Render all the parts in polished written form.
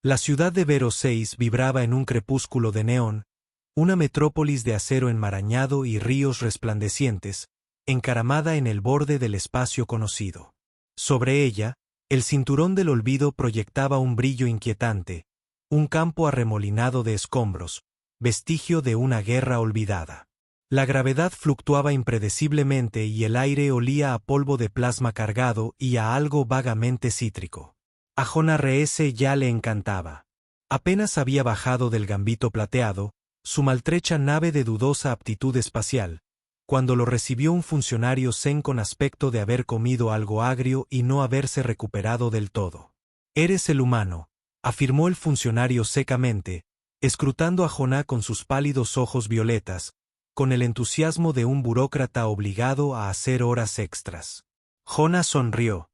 La ciudad de Vero 6 vibraba en un crepúsculo de neón, una metrópolis de acero enmarañado y ríos resplandecientes, encaramada en el borde del espacio conocido. Sobre ella, el cinturón del olvido proyectaba un brillo inquietante, un campo arremolinado de escombros, vestigio de una guerra olvidada. La gravedad fluctuaba impredeciblemente y el aire olía a polvo de plasma cargado y a algo vagamente cítrico. A Jonah R.S. ya le encantaba. Apenas había bajado del gambito plateado, su maltrecha nave de dudosa aptitud espacial, cuando lo recibió un funcionario zen con aspecto de haber comido algo agrio y no haberse recuperado del todo. «Eres el humano», afirmó el funcionario secamente, escrutando a Jonah con sus pálidos ojos violetas, con el entusiasmo de un burócrata obligado a hacer horas extras. Jonah sonrió.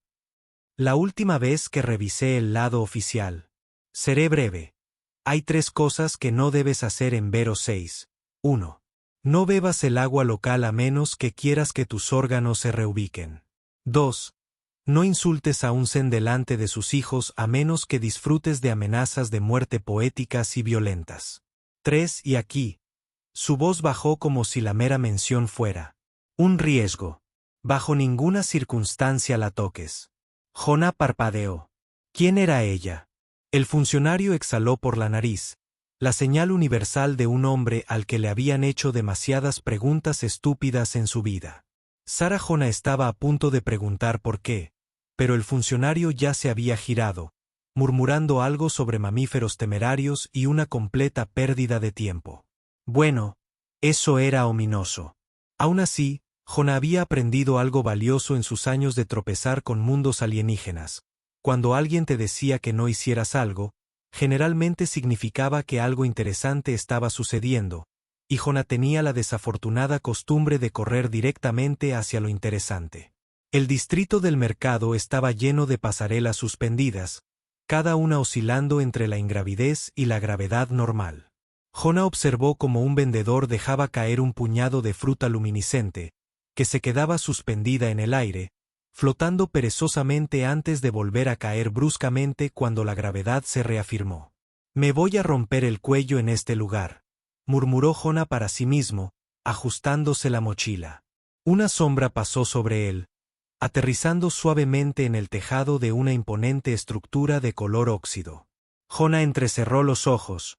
«La última vez que revisé el lado oficial. Seré breve. Hay 3 cosas que no debes hacer en Vero 6. 1. No bebas el agua local a menos que quieras que tus órganos se reubiquen. 2. No insultes a un zen delante de sus hijos a menos que disfrutes de amenazas de muerte poéticas y violentas. 3. Y aquí. Su voz bajó como si la mera mención fuera un riesgo. Bajo ninguna circunstancia la toques. Jonah parpadeó. ¿Quién era ella? El funcionario exhaló por la nariz, la señal universal de un hombre al que le habían hecho demasiadas preguntas estúpidas en su vida. Sarah Jonah estaba a punto de preguntar por qué, pero el funcionario ya se había girado, murmurando algo sobre mamíferos temerarios y una completa pérdida de tiempo. Bueno, eso era ominoso. Aún así, Jonah había aprendido algo valioso en sus años de tropezar con mundos alienígenas. Cuando alguien te decía que no hicieras algo, generalmente significaba que algo interesante estaba sucediendo, y Jonah tenía la desafortunada costumbre de correr directamente hacia lo interesante. El distrito del mercado estaba lleno de pasarelas suspendidas, cada una oscilando entre la ingravidez y la gravedad normal. Jonah observó cómo un vendedor dejaba caer un puñado de fruta luminiscente, que se quedaba suspendida en el aire, flotando perezosamente antes de volver a caer bruscamente cuando la gravedad se reafirmó. «Me voy a romper el cuello en este lugar», murmuró Jonah para sí mismo, ajustándose la mochila. Una sombra pasó sobre él, aterrizando suavemente en el tejado de una imponente estructura de color óxido. Jonah entrecerró los ojos.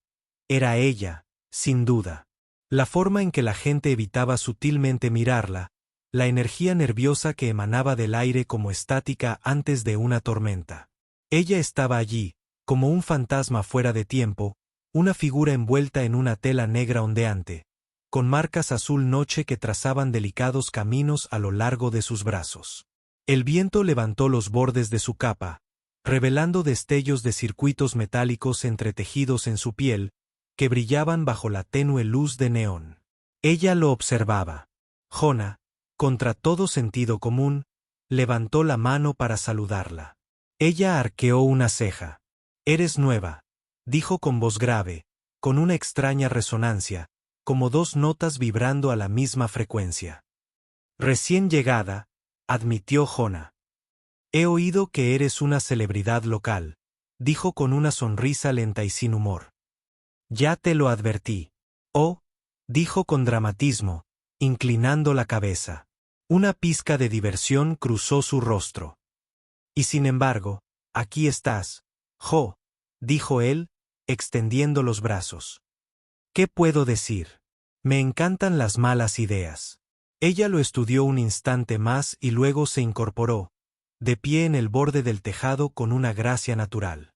Era ella, sin duda. La forma en que la gente evitaba sutilmente mirarla, la energía nerviosa que emanaba del aire como estática antes de una tormenta. Ella estaba allí, como un fantasma fuera de tiempo, una figura envuelta en una tela negra ondeante, con marcas azul noche que trazaban delicados caminos a lo largo de sus brazos. El viento levantó los bordes de su capa, revelando destellos de circuitos metálicos entretejidos en su piel, que brillaban bajo la tenue luz de neón. Ella lo observaba. Jonah, contra todo sentido común, levantó la mano para saludarla. Ella arqueó una ceja. «Eres nueva», dijo con voz grave, con una extraña resonancia, como 2 notas vibrando a la misma frecuencia. «Recién llegada», admitió Jonah. «He oído que eres una celebridad local», dijo con una sonrisa lenta y sin humor. «Ya te lo advertí». «Oh», dijo con dramatismo, inclinando la cabeza. Una pizca de diversión cruzó su rostro. «Y sin embargo, aquí estás, Jo», dijo él, extendiendo los brazos. «¿Qué puedo decir? Me encantan las malas ideas». Ella lo estudió un instante más y luego se incorporó, de pie en el borde del tejado con una gracia natural.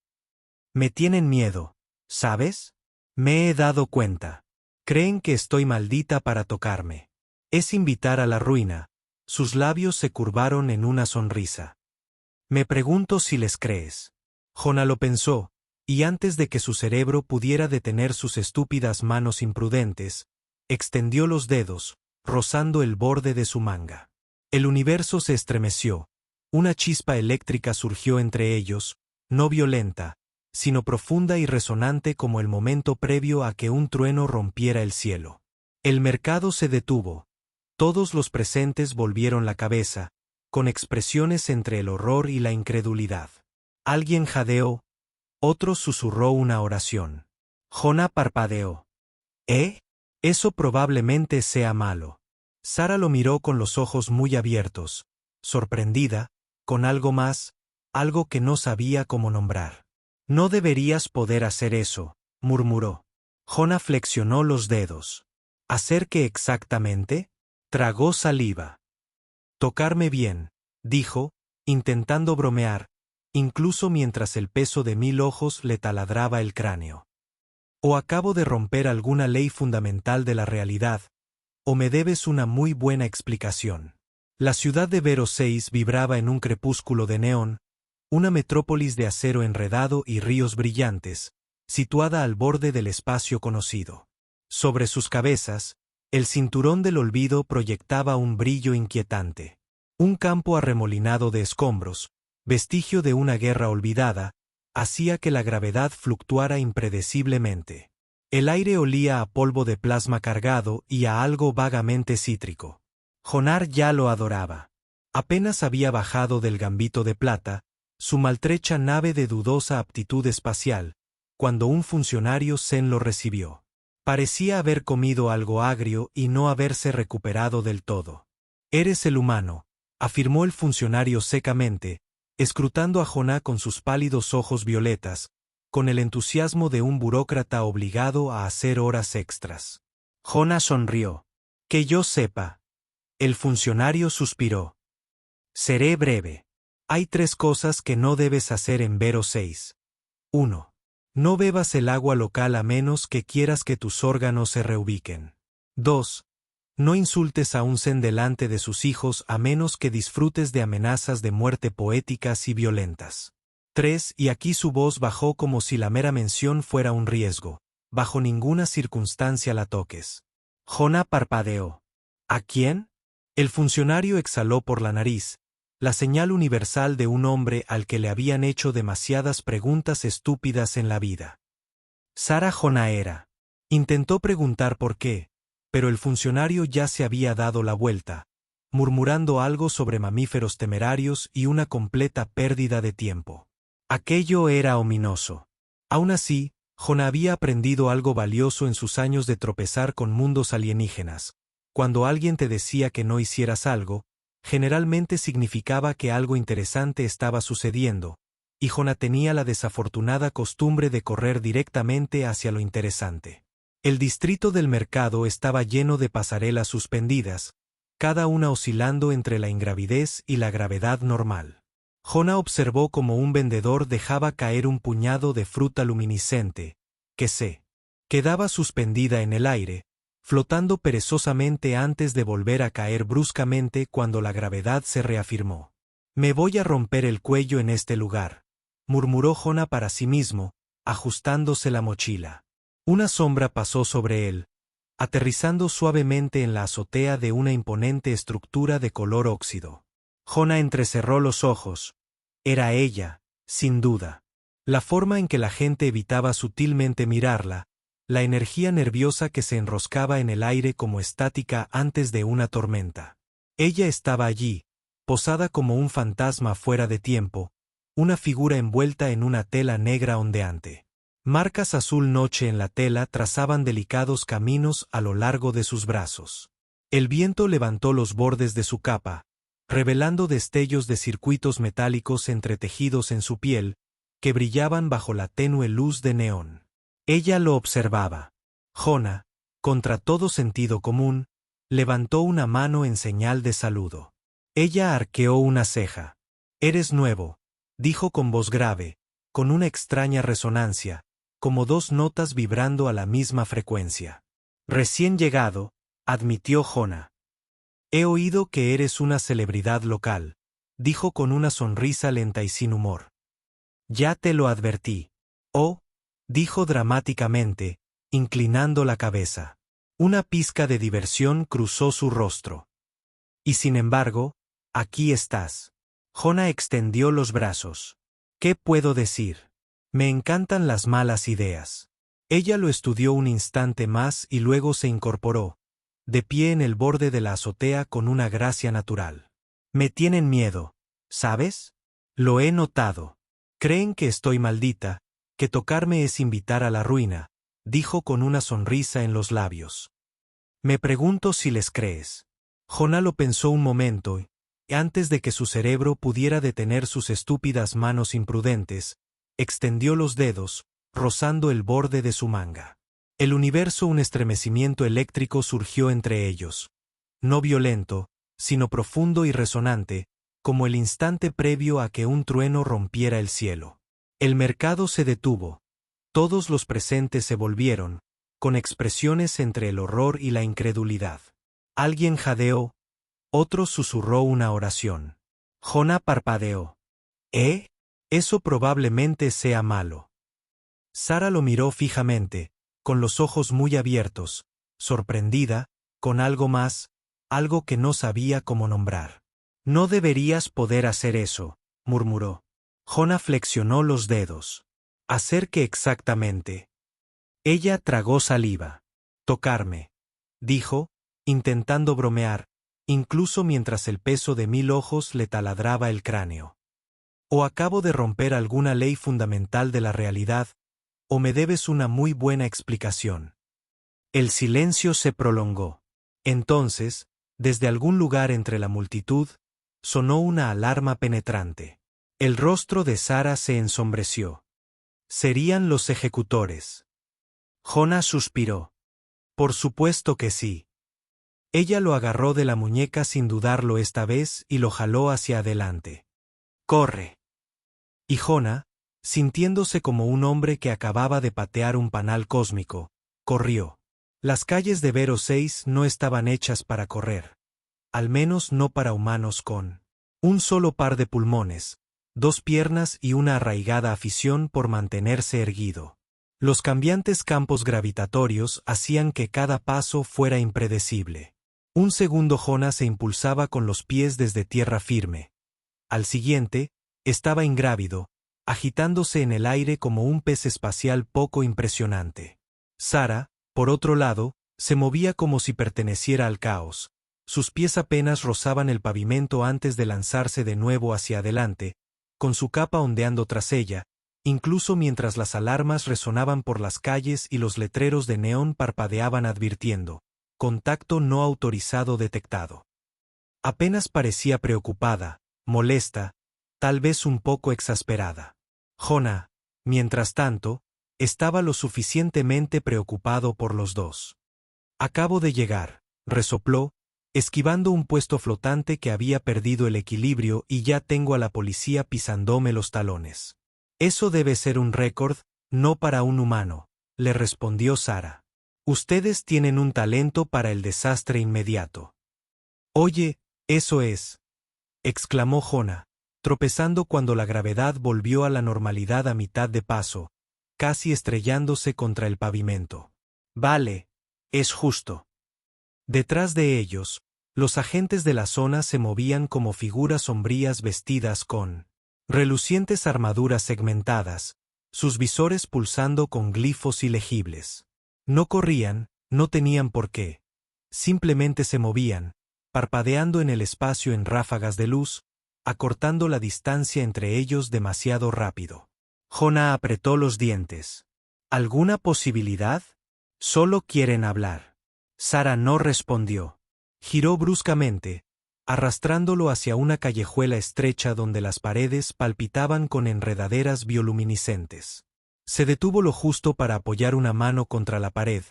«Me tienen miedo, ¿sabes? Me he dado cuenta. Creen que estoy maldita para tocarme. Es invitar a la ruina». Sus labios se curvaron en una sonrisa. «Me pregunto si les crees». Jonah lo pensó, y antes de que su cerebro pudiera detener sus estúpidas manos imprudentes, extendió los dedos, rozando el borde de su manga. El universo se estremeció. Una chispa eléctrica surgió entre ellos, no violenta, sino profunda y resonante como el momento previo a que un trueno rompiera el cielo. El mercado se detuvo. Todos los presentes volvieron la cabeza, con expresiones entre el horror y la incredulidad. Alguien jadeó. Otro susurró una oración. Jonah parpadeó. ¿Eh? Eso probablemente sea malo. Sara lo miró con los ojos muy abiertos, sorprendida, con algo más, algo que no sabía cómo nombrar. No deberías poder hacer eso, murmuró. Jonah flexionó los dedos. ¿Hacer qué exactamente? Tragó saliva. Tocarme bien, dijo, intentando bromear, incluso mientras el peso de 1000 ojos le taladraba el cráneo. O acabo de romper alguna ley fundamental de la realidad, o me debes una muy buena explicación. La ciudad de Vero 6 vibraba en un crepúsculo de neón, una metrópolis de acero enredado y ríos brillantes, situada al borde del espacio conocido. Sobre sus cabezas, el cinturón del olvido proyectaba un brillo inquietante. Un campo arremolinado de escombros, vestigio de una guerra olvidada, hacía que la gravedad fluctuara impredeciblemente. El aire olía a polvo de plasma cargado y a algo vagamente cítrico. Jonah ya lo adoraba. Apenas había bajado del Gambito de Plata, su maltrecha nave de dudosa aptitud espacial, cuando un funcionario zen lo recibió. Parecía haber comido algo agrio y no haberse recuperado del todo. «Eres el humano», afirmó el funcionario secamente, escrutando a Jonah con sus pálidos ojos violetas, con el entusiasmo de un burócrata obligado a hacer horas extras. Jonah sonrió. «Que yo sepa». El funcionario suspiró. «Seré breve. Hay 3 cosas que no debes hacer en Vero 6. 1. No bebas el agua local a menos que quieras que tus órganos se reubiquen. 2. No insultes a un zen delante de sus hijos a menos que disfrutes de amenazas de muerte poéticas y violentas. 3. Y aquí su voz bajó como si la mera mención fuera un riesgo. Bajo ninguna circunstancia la toques. Jonah parpadeó. ¿A quién? El funcionario exhaló por la nariz, la señal universal de un hombre al que le habían hecho demasiadas preguntas estúpidas en la vida. Sarah Jonah era. Intentó preguntar por qué, pero el funcionario ya se había dado la vuelta, murmurando algo sobre mamíferos temerarios y una completa pérdida de tiempo. Aquello era ominoso. Aún así, Jonah había aprendido algo valioso en sus años de tropezar con mundos alienígenas. Cuando alguien te decía que no hicieras algo, generalmente significaba que algo interesante estaba sucediendo, y Jonah tenía la desafortunada costumbre de correr directamente hacia lo interesante. El distrito del mercado estaba lleno de pasarelas suspendidas, cada una oscilando entre la ingravidez y la gravedad normal. Jonah observó cómo un vendedor dejaba caer un puñado de fruta luminiscente, que se quedaba suspendida en el aire, flotando perezosamente antes de volver a caer bruscamente cuando la gravedad se reafirmó. «Me voy a romper el cuello en este lugar», murmuró Jonah para sí mismo, ajustándose la mochila. Una sombra pasó sobre él, aterrizando suavemente en la azotea de una imponente estructura de color óxido. Jonah entrecerró los ojos. Era ella, sin duda. La forma en que la gente evitaba sutilmente mirarla, la energía nerviosa que se enroscaba en el aire como estática antes de una tormenta. Ella estaba allí, posada como un fantasma fuera de tiempo, una figura envuelta en una tela negra ondeante. Marcas azul noche en la tela trazaban delicados caminos a lo largo de sus brazos. El viento levantó los bordes de su capa, revelando destellos de circuitos metálicos entretejidos en su piel, que brillaban bajo la tenue luz de neón. Ella lo observaba. Jonah, contra todo sentido común, levantó una mano en señal de saludo. Ella arqueó una ceja. «Eres nuevo», dijo con voz grave, con una extraña resonancia, como 2 notas vibrando a la misma frecuencia. «Recién llegado», admitió Jonah. «He oído que eres una celebridad local», dijo con una sonrisa lenta y sin humor. «Ya te lo advertí». «Oh», dijo dramáticamente, inclinando la cabeza. Una pizca de diversión cruzó su rostro. «Y sin embargo, aquí estás». Jonah extendió los brazos. «¿Qué puedo decir? Me encantan las malas ideas». Ella lo estudió un instante más y luego se incorporó, de pie en el borde de la azotea con una gracia natural. «Me tienen miedo, ¿sabes? Lo he notado. Creen que estoy maldita, Que tocarme es invitar a la ruina, dijo con una sonrisa en los labios. Me pregunto si les crees. Jonah lo pensó un momento y, antes de que su cerebro pudiera detener sus estúpidas manos imprudentes, extendió los dedos, rozando el borde de su manga. El universo, un estremecimiento eléctrico surgió entre ellos. No violento, sino profundo y resonante, como el instante previo a que un trueno rompiera el cielo. El mercado se detuvo. Todos los presentes se volvieron, con expresiones entre el horror y la incredulidad. Alguien jadeó, otro susurró una oración. Jonah parpadeó. ¿Eh? Eso probablemente sea malo. Sara lo miró fijamente, con los ojos muy abiertos, sorprendida, con algo más, algo que no sabía cómo nombrar. No deberías poder hacer eso, murmuró. Jonah flexionó los dedos. ¿Hacer qué exactamente? Ella tragó saliva. Tocarme, dijo, intentando bromear, incluso mientras el peso de 1000 ojos le taladraba el cráneo. O acabo de romper alguna ley fundamental de la realidad, o me debes una muy buena explicación. El silencio se prolongó. Entonces, desde algún lugar entre la multitud, sonó una alarma penetrante. El rostro de Sara se ensombreció. Serían los ejecutores. Jonah suspiró. Por supuesto que sí. Ella lo agarró de la muñeca sin dudarlo esta vez y lo jaló hacia adelante. ¡Corre! Y Jonah, sintiéndose como un hombre que acababa de patear un panal cósmico, corrió. Las calles de Vero 6 no estaban hechas para correr. Al menos no para humanos con un solo par de pulmones, 2 piernas y una arraigada afición por mantenerse erguido. Los cambiantes campos gravitatorios hacían que cada paso fuera impredecible. Un segundo Jonah se impulsaba con los pies desde tierra firme. Al siguiente, estaba ingrávido, agitándose en el aire como un pez espacial poco impresionante. Sara, por otro lado, se movía como si perteneciera al caos. Sus pies apenas rozaban el pavimento antes de lanzarse de nuevo hacia adelante, con su capa ondeando tras ella, incluso mientras las alarmas resonaban por las calles y los letreros de neón parpadeaban advirtiendo: contacto no autorizado detectado. Apenas parecía preocupada, molesta, tal vez un poco exasperada. Jonah, mientras tanto, estaba lo suficientemente preocupado por los dos. Acabo de llegar, resopló, esquivando un puesto flotante que había perdido el equilibrio y ya tengo a la policía pisándome los talones. Eso debe ser un récord, no para un humano, le respondió Sara. Ustedes tienen un talento para el desastre inmediato. Oye, eso es, exclamó Jonah, tropezando cuando la gravedad volvió a la normalidad a mitad de paso, casi estrellándose contra el pavimento. Vale, es justo. Detrás de ellos, los agentes de la zona se movían como figuras sombrías vestidas con relucientes armaduras segmentadas, sus visores pulsando con glifos ilegibles. No corrían, no tenían por qué. Simplemente se movían, parpadeando en el espacio en ráfagas de luz, acortando la distancia entre ellos demasiado rápido. Jonah apretó los dientes. ¿Alguna posibilidad? Solo quieren hablar. Sara no respondió. Giró bruscamente, arrastrándolo hacia una callejuela estrecha donde las paredes palpitaban con enredaderas bioluminiscentes. Se detuvo lo justo para apoyar una mano contra la pared,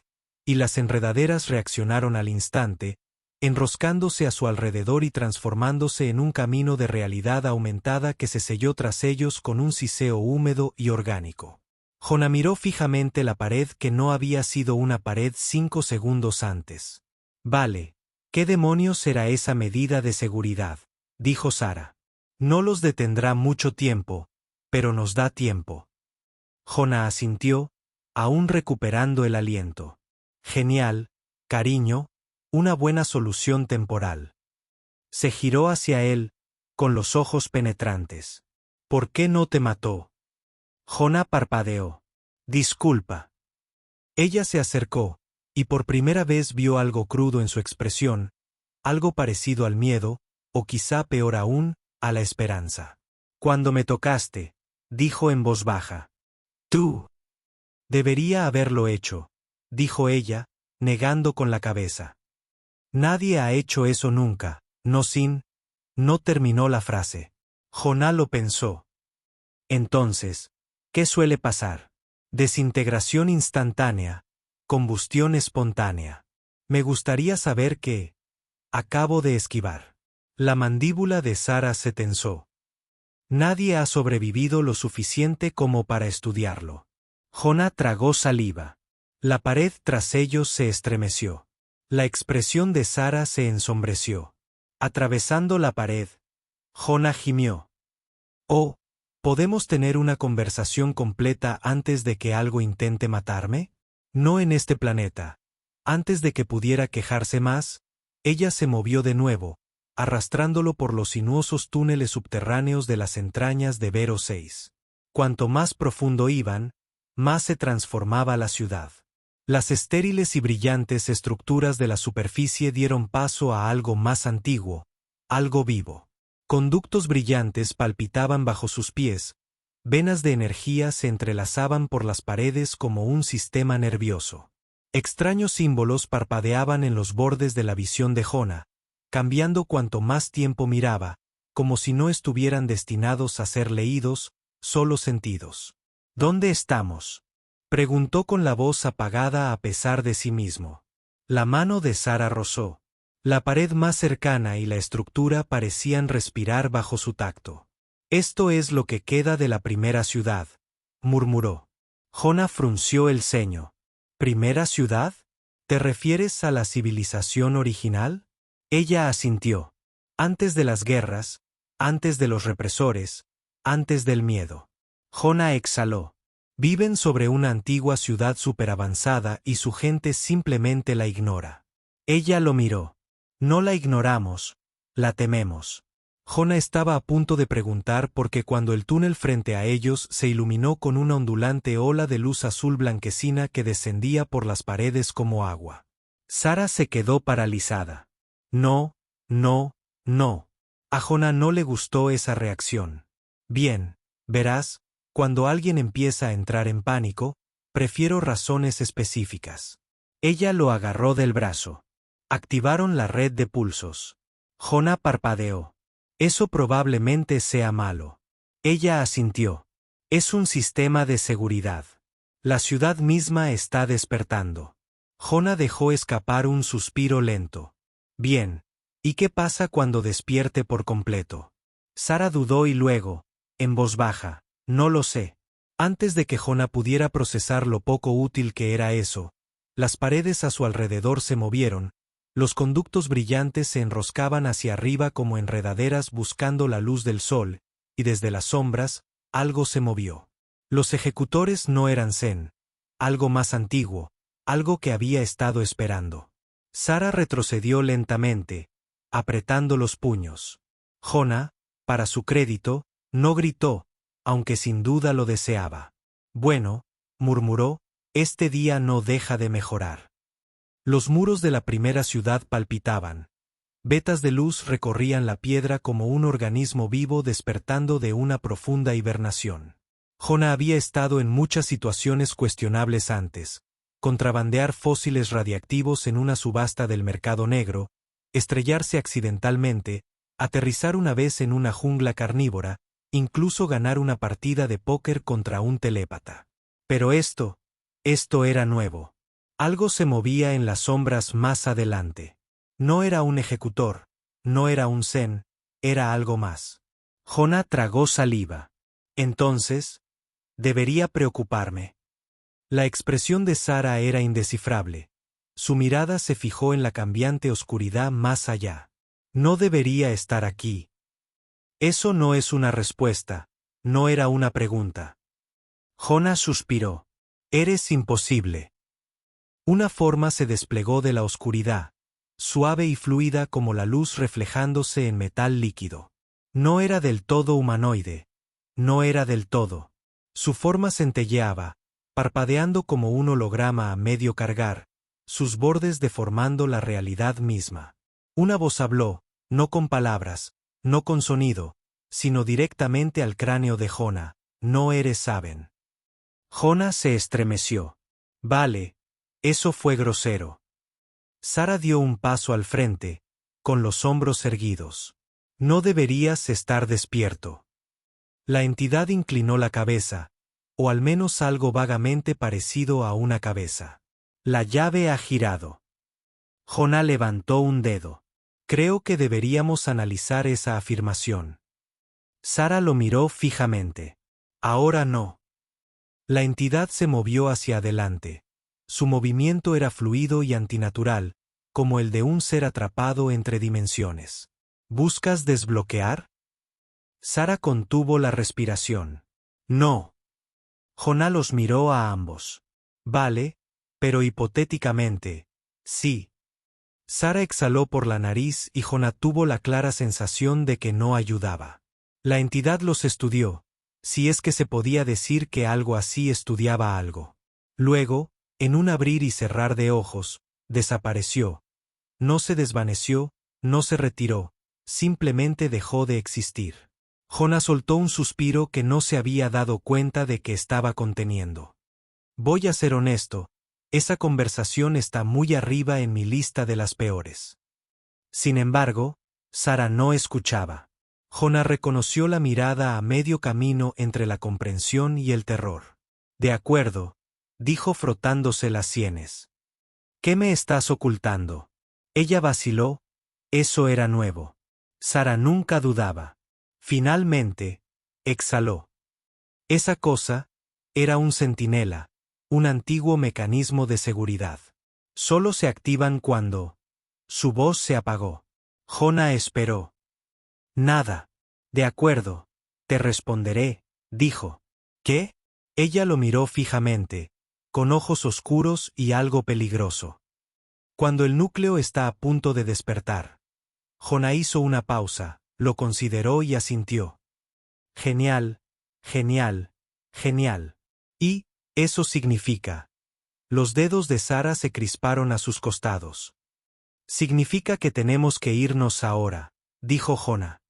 y las enredaderas reaccionaron al instante, enroscándose a su alrededor y transformándose en un camino de realidad aumentada que se selló tras ellos con un siseo húmedo y orgánico. Jonah miró fijamente la pared que no había sido una pared 5 segundos antes. Vale, ¿qué demonios era esa medida de seguridad?, dijo Sara. No los detendrá mucho tiempo, pero nos da tiempo. Jonah asintió, aún recuperando el aliento. Genial, cariño, una buena solución temporal. Se giró hacia él, con los ojos penetrantes. ¿Por qué no te mató? Jonah parpadeó. Disculpa. Ella se acercó, y por primera vez vio algo crudo en su expresión, algo parecido al miedo, o quizá peor aún, a la esperanza. Cuando me tocaste, dijo en voz baja. Tú. Debería haberlo hecho, dijo ella, negando con la cabeza. Nadie ha hecho eso nunca, no sin. No terminó la frase. Jonah lo pensó. Entonces, ¿qué suele pasar? Desintegración instantánea, combustión espontánea. Me gustaría saber qué. Acabo de esquivar. La mandíbula de Sara se tensó. Nadie ha sobrevivido lo suficiente como para estudiarlo. Jonah tragó saliva. La pared tras ellos se estremeció. La expresión de Sara se ensombreció. Atravesando la pared, Jonah gimió. Oh, ¿podemos tener una conversación completa antes de que algo intente matarme? No en este planeta. Antes de que pudiera quejarse más, ella se movió de nuevo, arrastrándolo por los sinuosos túneles subterráneos de las entrañas de Vero 6. Cuanto más profundo iban, más se transformaba la ciudad. Las estériles y brillantes estructuras de la superficie dieron paso a algo más antiguo, algo vivo. Conductos brillantes palpitaban bajo sus pies, venas de energía se entrelazaban por las paredes como un sistema nervioso. Extraños símbolos parpadeaban en los bordes de la visión de Jonah, cambiando cuanto más tiempo miraba, como si no estuvieran destinados a ser leídos, solo sentidos. ¿Dónde estamos?, preguntó con la voz apagada a pesar de sí mismo. La mano de Sara rozó. La pared más cercana y la estructura parecían respirar bajo su tacto. Esto es lo que queda de la primera ciudad, murmuró. Jonah frunció el ceño. ¿Primera ciudad? ¿Te refieres a la civilización original? Ella asintió. Antes de las guerras, antes de los represores, antes del miedo. Jonah exhaló. Viven sobre una antigua ciudad superavanzada y su gente simplemente la ignora. Ella lo miró. No la ignoramos, la tememos. Jonah estaba a punto de preguntar porque cuando el túnel frente a ellos se iluminó con una ondulante ola de luz azul blanquecina que descendía por las paredes como agua. Sara se quedó paralizada. No, no, no. A Jonah no le gustó esa reacción. Bien, verás, cuando alguien empieza a entrar en pánico, prefiero razones específicas. Ella lo agarró del brazo. Activaron la red de pulsos. Jonah parpadeó. Eso probablemente sea malo. Ella asintió. Es un sistema de seguridad. La ciudad misma está despertando. Jonah dejó escapar un suspiro lento. Bien, ¿y qué pasa cuando despierte por completo? Sara dudó y luego, en voz baja, no lo sé. Antes de que Jonah pudiera procesar lo poco útil que era eso, las paredes a su alrededor se movieron, los conductos brillantes se enroscaban hacia arriba como enredaderas buscando la luz del sol, y desde las sombras, algo se movió. Los ejecutores no eran Zen, algo más antiguo, algo que había estado esperando. Sara retrocedió lentamente, apretando los puños. Jonah, para su crédito, no gritó, aunque sin duda lo deseaba. Bueno, murmuró, este día no deja de mejorar. Los muros de la primera ciudad palpitaban. Vetas de luz recorrían la piedra como un organismo vivo despertando de una profunda hibernación. Jonah había estado en muchas situaciones cuestionables antes: contrabandear fósiles radiactivos en una subasta del mercado negro, estrellarse accidentalmente, aterrizar una vez en una jungla carnívora, incluso ganar una partida de póker contra un telépata. Pero esto era nuevo. Algo se movía en las sombras más adelante. No era un ejecutor, no era un Zen, era algo más. Jonah tragó saliva. Entonces, debería preocuparme. La expresión de Sara era indescifrable. Su mirada se fijó en la cambiante oscuridad más allá. No debería estar aquí. Eso no es una respuesta, no era una pregunta. Jonah suspiró. Eres imposible. Una forma se desplegó de la oscuridad, suave y fluida como la luz reflejándose en metal líquido. No era del todo humanoide. No era del todo. Su forma centelleaba, parpadeando como un holograma a medio cargar, sus bordes deformando la realidad misma. Una voz habló, no con palabras, no con sonido, sino directamente al cráneo de Jonah. No eres Saben. Jonah se estremeció. Vale, eso fue grosero. Sara dio un paso al frente, con los hombros erguidos. No deberías estar despierto. La entidad inclinó la cabeza, o al menos algo vagamente parecido a una cabeza. La llave ha girado. Jonah levantó un dedo. Creo que deberíamos analizar esa afirmación. Sara lo miró fijamente. Ahora no. La entidad se movió hacia adelante. Su movimiento era fluido y antinatural, como el de un ser atrapado entre dimensiones. ¿Buscas desbloquear? Sara contuvo la respiración. No. Jonah los miró a ambos. Vale, pero hipotéticamente, sí. Sara exhaló por la nariz y Jonah tuvo la clara sensación de que no ayudaba. La entidad los estudió, si es que se podía decir que algo así estudiaba algo. Luego, en un abrir y cerrar de ojos, desapareció. No se desvaneció, no se retiró, simplemente dejó de existir. Jonah soltó un suspiro que no se había dado cuenta de que estaba conteniendo. Voy a ser honesto, esa conversación está muy arriba en mi lista de las peores. Sin embargo, Sara no escuchaba. Jonah reconoció la mirada a medio camino entre la comprensión y el terror. De acuerdo, dijo frotándose las sienes. ¿Qué me estás ocultando? Ella vaciló, eso era nuevo. Sara nunca dudaba. Finalmente, exhaló. Esa cosa era un centinela, un antiguo mecanismo de seguridad. Solo se activan cuando... Su voz se apagó. Jonah esperó. Nada. De acuerdo. Te responderé, dijo. ¿Qué? Ella lo miró fijamente, con ojos oscuros y algo peligroso. Cuando el núcleo está a punto de despertar. Jonah hizo una pausa, lo consideró y asintió. Genial, genial, genial. Y, eso significa. Los dedos de Sara se crisparon a sus costados. Significa que tenemos que irnos ahora, dijo Jonah.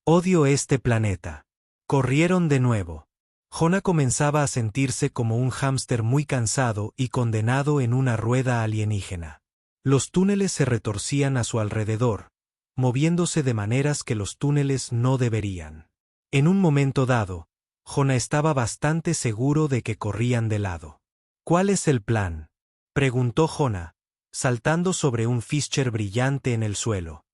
Odio este planeta. Corrieron de nuevo. Jonah comenzaba a sentirse como un hámster muy cansado y condenado en una rueda alienígena. Los túneles se retorcían a su alrededor, moviéndose de maneras que los túneles no deberían. En un momento dado, Jonah estaba bastante seguro de que corrían de lado. ¿Cuál es el plan?, preguntó Jonah, saltando sobre un Fischer brillante en el suelo.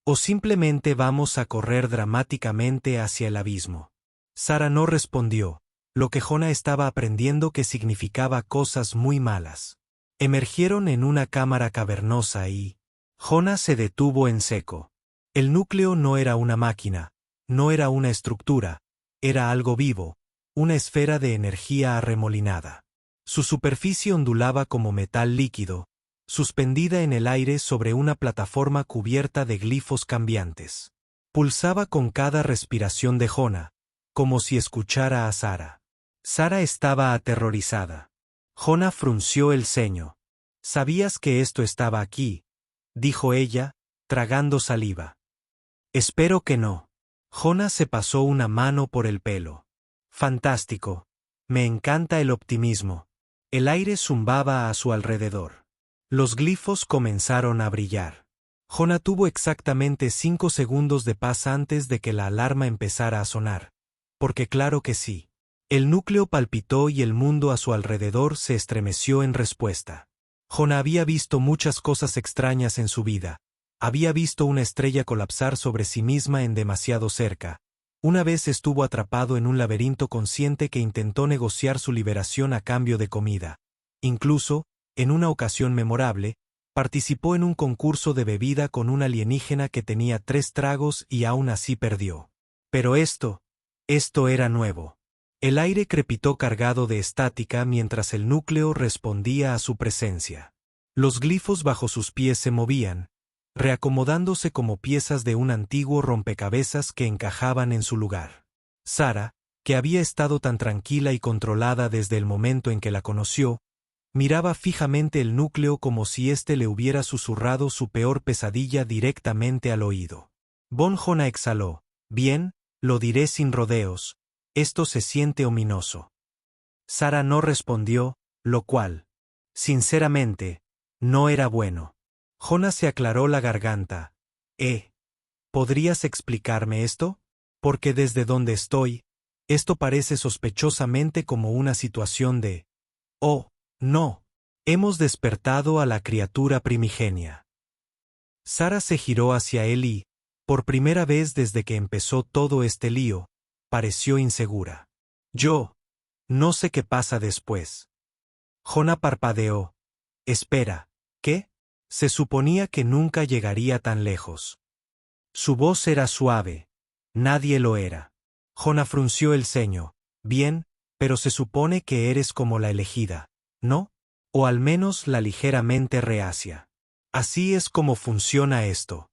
¿O simplemente vamos a correr dramáticamente hacia el abismo? Sara no respondió, lo que Jonah estaba aprendiendo que significaba cosas muy malas. Emergieron en una cámara cavernosa y... Jonah se detuvo en seco. El núcleo no era una máquina, no era una estructura, era algo vivo, una esfera de energía arremolinada. Su superficie ondulaba como metal líquido, suspendida en el aire sobre una plataforma cubierta de glifos cambiantes. Pulsaba con cada respiración de Jonah, como si escuchara a Sara. Sara estaba aterrorizada. Jonah frunció el ceño. «¿Sabías que esto estaba aquí?», dijo ella, tragando saliva. «Espero que no». Jonah se pasó una mano por el pelo. «Fantástico. Me encanta el optimismo». El aire zumbaba a su alrededor. Los glifos comenzaron a brillar. Jonah tuvo exactamente 5 segundos de paz antes de que la alarma empezara a sonar. Porque claro que sí. El núcleo palpitó y el mundo a su alrededor se estremeció en respuesta. Jonah había visto muchas cosas extrañas en su vida. Había visto una estrella colapsar sobre sí misma en demasiado cerca. Una vez estuvo atrapado en un laberinto consciente que intentó negociar su liberación a cambio de comida. Incluso, en una ocasión memorable, participó en un concurso de bebida con un alienígena que tenía 3 tragos y aún así perdió. Pero esto era nuevo. El aire crepitó cargado de estática mientras el núcleo respondía a su presencia. Los glifos bajo sus pies se movían, reacomodándose como piezas de un antiguo rompecabezas que encajaban en su lugar. Sara, que había estado tan tranquila y controlada desde el momento en que la conoció, miraba fijamente el núcleo como si éste le hubiera susurrado su peor pesadilla directamente al oído. Jonah exhaló. «Bien, lo diré sin rodeos. Esto se siente ominoso». Sara no respondió, lo cual, sinceramente, no era bueno. Jonah se aclaró la garganta. ¿Podrías explicarme esto? Porque desde donde estoy, esto parece sospechosamente como una situación de... Oh, no. Hemos despertado a la criatura primigenia. Sara se giró hacia él y, por primera vez desde que empezó todo este lío, pareció insegura. Yo no sé qué pasa después. Jonah parpadeó. Espera, ¿qué? Se suponía que nunca llegaría tan lejos. Su voz era suave. Nadie lo era. Jonah frunció el ceño. Bien, pero se supone que eres como la elegida, ¿no? O al menos la ligeramente reacia. Así es como funciona esto.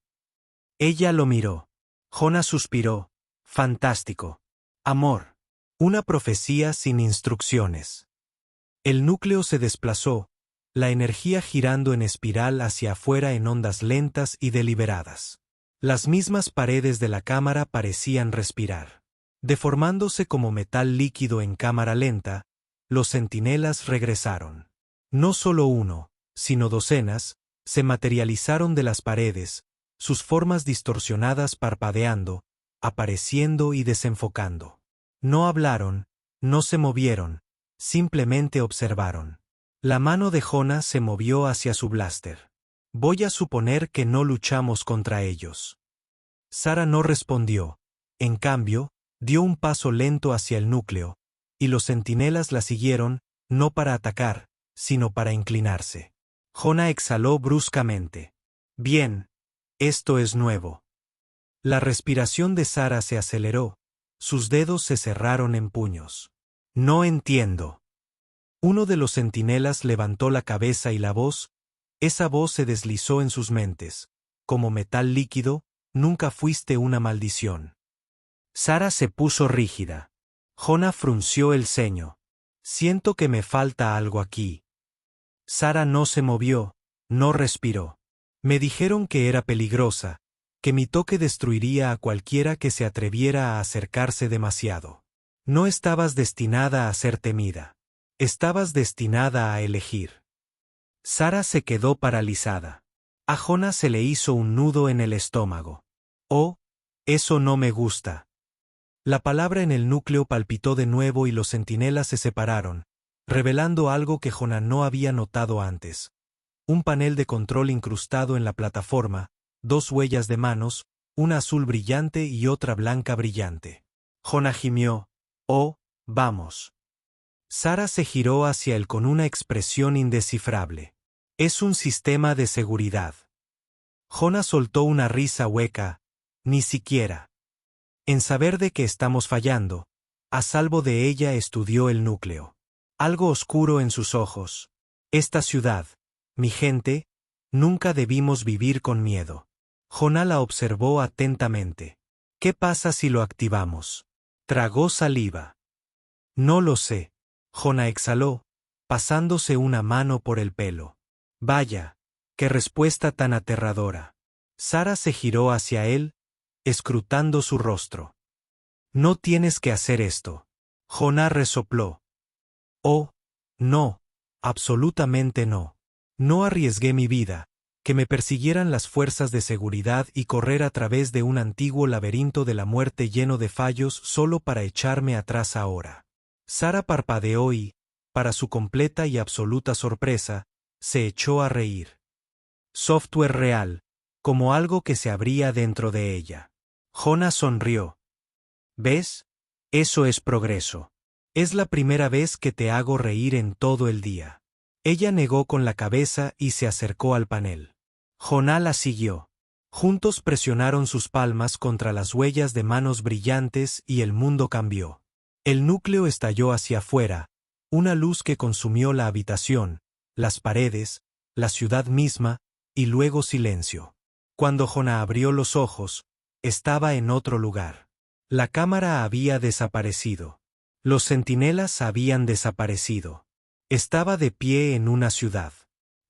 Ella lo miró. Jonah suspiró. Fantástico. Amor. Una profecía sin instrucciones. El núcleo se desplazó, la energía girando en espiral hacia afuera en ondas lentas y deliberadas. Las mismas paredes de la cámara parecían respirar. Deformándose como metal líquido en cámara lenta, los centinelas regresaron. No solo uno, sino docenas, se materializaron de las paredes, sus formas distorsionadas parpadeando, apareciendo y desenfocando. No hablaron, no se movieron, simplemente observaron. La mano de Jonah se movió hacia su blaster. Voy a suponer que no luchamos contra ellos. Sara no respondió. En cambio, dio un paso lento hacia el núcleo, y los centinelas la siguieron, no para atacar, sino para inclinarse. Jonah exhaló bruscamente. Bien. Esto es nuevo. La respiración de Sara se aceleró, sus dedos se cerraron en puños. No entiendo. Uno de los centinelas levantó la cabeza y la voz, esa voz se deslizó en sus mentes. Como metal líquido, nunca fuiste una maldición. Sara se puso rígida. Jonah frunció el ceño. Siento que me falta algo aquí. Sara no se movió, no respiró. Me dijeron que era peligrosa, que mi toque destruiría a cualquiera que se atreviera a acercarse demasiado. No estabas destinada a ser temida. Estabas destinada a elegir. Sara se quedó paralizada. A Jonah se le hizo un nudo en el estómago. Oh, eso no me gusta. La palabra en el núcleo palpitó de nuevo y los centinelas se separaron, revelando algo que Jonah no había notado antes. Un panel de control incrustado en la plataforma, dos huellas de manos, una azul brillante y otra blanca brillante. Jonah gimió. Oh, vamos. Sara se giró hacia él con una expresión indescifrable. Es un sistema de seguridad. Jonah soltó una risa hueca. Ni siquiera. En saber de que estamos fallando, a salvo de ella estudió el núcleo. Algo oscuro en sus ojos. Esta ciudad, mi gente, nunca debimos vivir con miedo. Jonah la observó atentamente. ¿Qué pasa si lo activamos? Tragó saliva. No lo sé. Jonah exhaló, pasándose una mano por el pelo. Vaya, qué respuesta tan aterradora. Sara se giró hacia él, escrutando su rostro. No tienes que hacer esto. Jonah resopló. Oh, no, absolutamente no. No arriesgué mi vida, que me persiguieran las fuerzas de seguridad y correr a través de un antiguo laberinto de la muerte lleno de fallos solo para echarme atrás ahora. Sara parpadeó y, para su completa y absoluta sorpresa, se echó a reír. Software real, como algo que se abría dentro de ella. Jonah sonrió. ¿Ves? Eso es progreso. Es la primera vez que te hago reír en todo el día. Ella negó con la cabeza y se acercó al panel. Jonah la siguió. Juntos presionaron sus palmas contra las huellas de manos brillantes y el mundo cambió. El núcleo estalló hacia afuera, una luz que consumió la habitación, las paredes, la ciudad misma, y luego silencio. Cuando Jonah abrió los ojos, estaba en otro lugar. La cámara había desaparecido. Los centinelas habían desaparecido. Estaba de pie en una ciudad.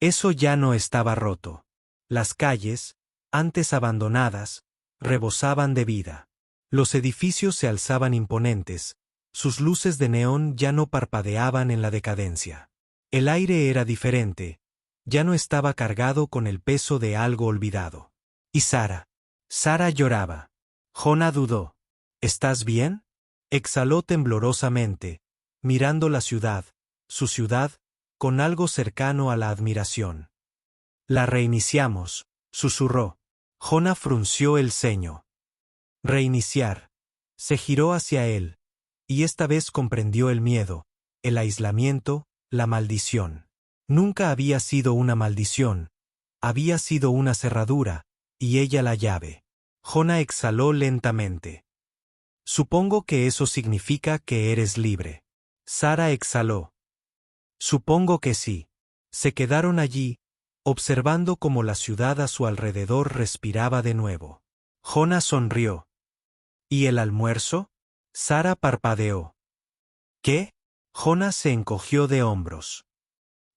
Eso ya no estaba roto. Las calles, antes abandonadas, rebosaban de vida. Los edificios se alzaban imponentes, Sus luces de neón ya no parpadeaban en la decadencia. El aire era diferente, ya no estaba cargado con el peso de algo olvidado. Y Sara lloraba. Jonah dudó. ¿Estás bien? Exhaló temblorosamente, mirando la ciudad, su ciudad, con algo cercano a la admiración. La reiniciamos, susurró. Jonah frunció el ceño. Reiniciar. Se giró hacia él, y esta vez comprendió el miedo, el aislamiento, la maldición. Nunca había sido una maldición, había sido una cerradura, y ella la llave. Jonah exhaló lentamente. Supongo que eso significa que eres libre. Sara exhaló. Supongo que sí. Se quedaron allí, observando cómo la ciudad a su alrededor respiraba de nuevo. Jonah sonrió. ¿Y el almuerzo? Sara parpadeó. ¿Qué? Jonah se encogió de hombros.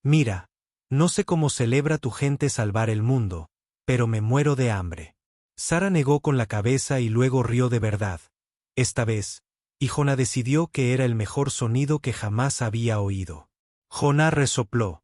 Mira, no sé cómo celebra tu gente salvar el mundo, pero me muero de hambre. Sara negó con la cabeza y luego rió de verdad. Esta vez, y Jonah decidió que era el mejor sonido que jamás había oído. Jonah resopló.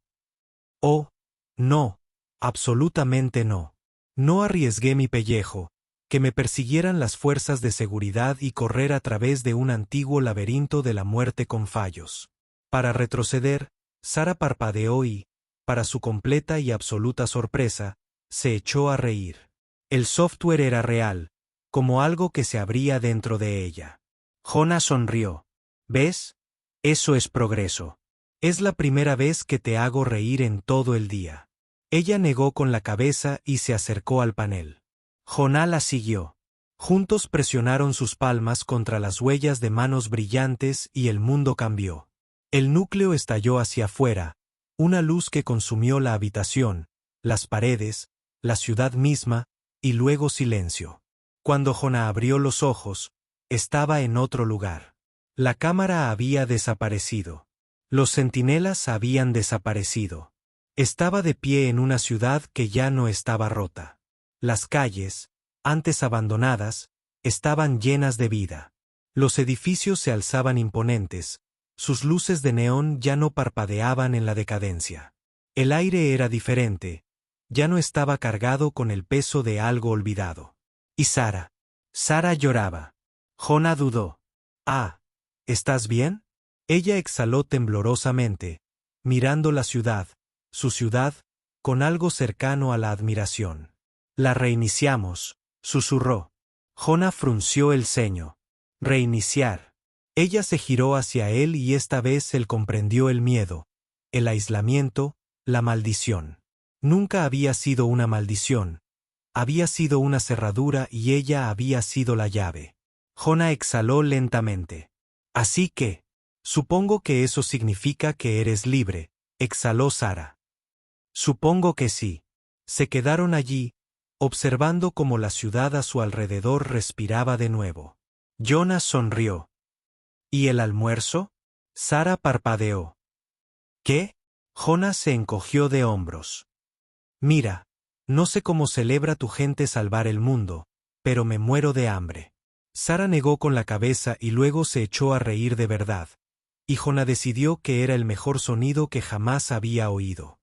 Oh, no, absolutamente no. No arriesgué mi pellejo, que me persiguieran las fuerzas de seguridad y correr a través de un antiguo laberinto de la muerte con fallos. Para retroceder, Sara parpadeó y, para su completa y absoluta sorpresa, se echó a reír. El software era real, como algo que se abría dentro de ella. Jonah sonrió. ¿Ves? Eso es progreso. Es la primera vez que te hago reír en todo el día. Ella negó con la cabeza y se acercó al panel. Jonah la siguió. Juntos presionaron sus palmas contra las huellas de manos brillantes y el mundo cambió. El núcleo estalló hacia afuera, una luz que consumió la habitación, las paredes, la ciudad misma, y luego silencio. Cuando Jonah abrió los ojos, estaba en otro lugar. La cámara había desaparecido. Los centinelas habían desaparecido. Estaba de pie en una ciudad que ya no estaba rota. Las calles, antes abandonadas, estaban llenas de vida. Los edificios se alzaban imponentes, sus luces de neón ya no parpadeaban en la decadencia. El aire era diferente, ya no estaba cargado con el peso de algo olvidado. Y Sara lloraba. Jonah dudó. ¿Estás bien? Ella exhaló temblorosamente, mirando la ciudad, su ciudad, con algo cercano a la admiración. La reiniciamos, susurró. Jonah frunció el ceño. Reiniciar. Ella se giró hacia él y esta vez él comprendió el miedo, el aislamiento, la maldición. Nunca había sido una maldición, había sido una cerradura y ella había sido la llave. Jonah exhaló lentamente. Así que, supongo que eso significa que eres libre, exhaló Sara. Supongo que sí. Se quedaron allí, observando cómo la ciudad a su alrededor respiraba de nuevo. Jonah sonrió. ¿Y el almuerzo? Sara parpadeó. ¿Qué? Jonah se encogió de hombros. Mira, no sé cómo celebra tu gente salvar el mundo, pero me muero de hambre. Sara negó con la cabeza y luego se echó a reír de verdad, y Jonah decidió que era el mejor sonido que jamás había oído.